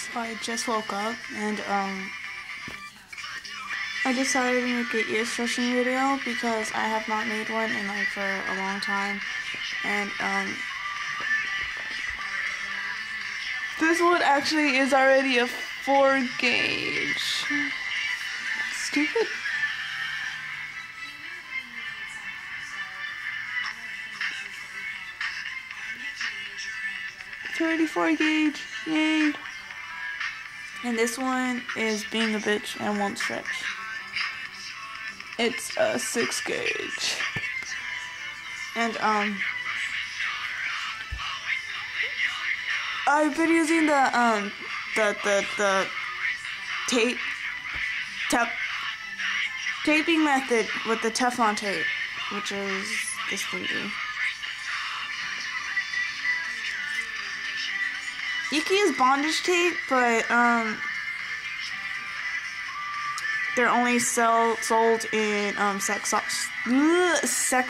So I just woke up and I decided to make an ear stretching video because I have not made one in like for a long time, and this one actually is already a 4 gauge. Stupid. It's already 4 gauge. Yay. And this one is being a bitch and won't stretch. It's a 6 gauge. And I've been using the taping method with the Teflon tape, which is this thingy. You can use bondage tape, but they're only sold in sex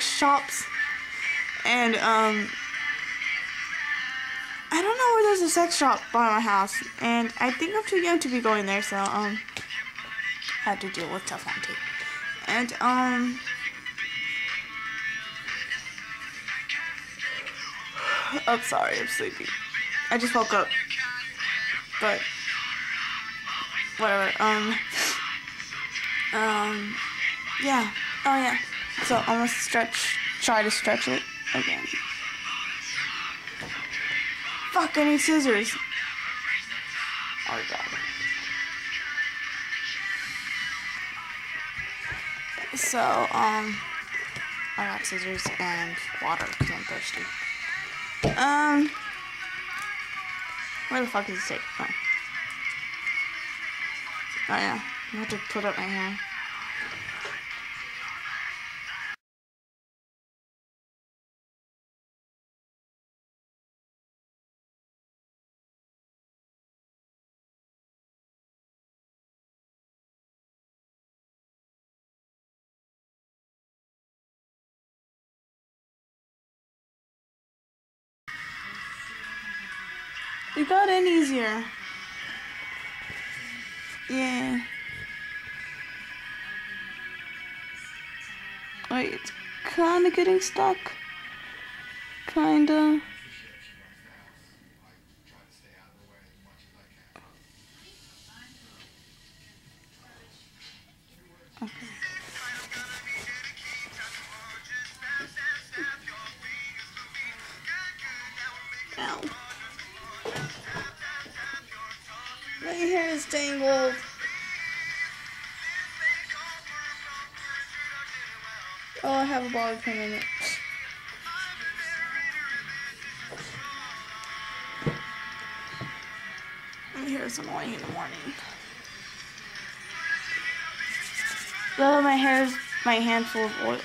shops, and I don't know where there's a sex shop by my house, and I think I'm too young to be going there, so had to deal with Teflon tape. And I'm sorry, I'm sleepy. I just woke up, but whatever. Yeah. Oh yeah. So I'm gonna try to stretch it again. Fuck, I need scissors. Oh god. So, I got scissors and water because I'm thirsty. Where the fuck is the tape? Oh. Oh yeah. I have to put up my hair. It got in easier. Yeah. Wait, it's kinda getting stuck. Kinda. Okay. Ow. My hair is tangled. Oh, I have a bobby pin in it. My hair is annoying in the morning. Oh, my hand full of oil.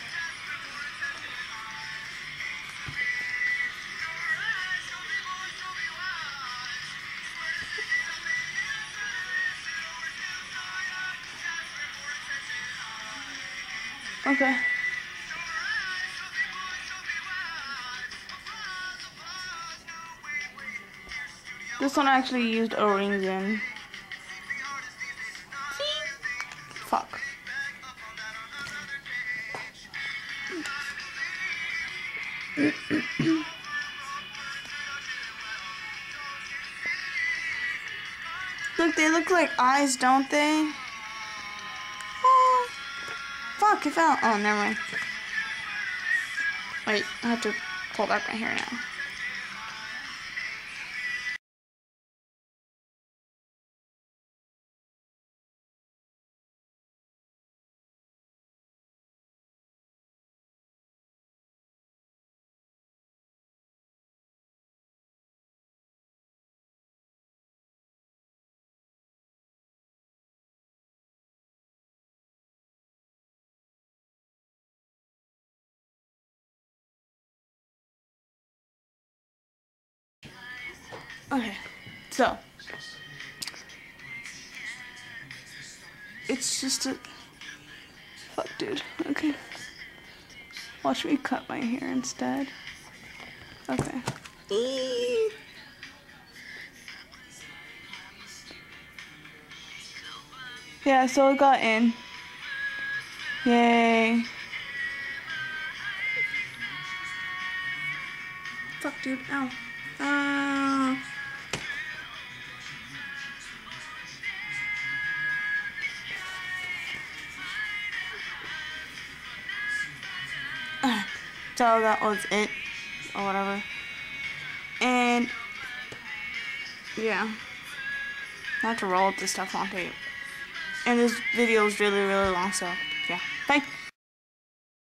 Okay. This one actually used O-rings in. See? Fuck. Look, they look like eyes, don't they? Oh. Fuck, it fell. Oh, never mind. Wait, I have to pull back my hair now. Okay, so it's just a fuck, dude. Okay, watch me cut my hair instead. Okay. Yeah, so it got in. Yay. Fuck, dude. Ow. So that was it. Or whatever. And yeah. I have to roll up this stuff on tape. And this video is really, really long, so yeah. Bye.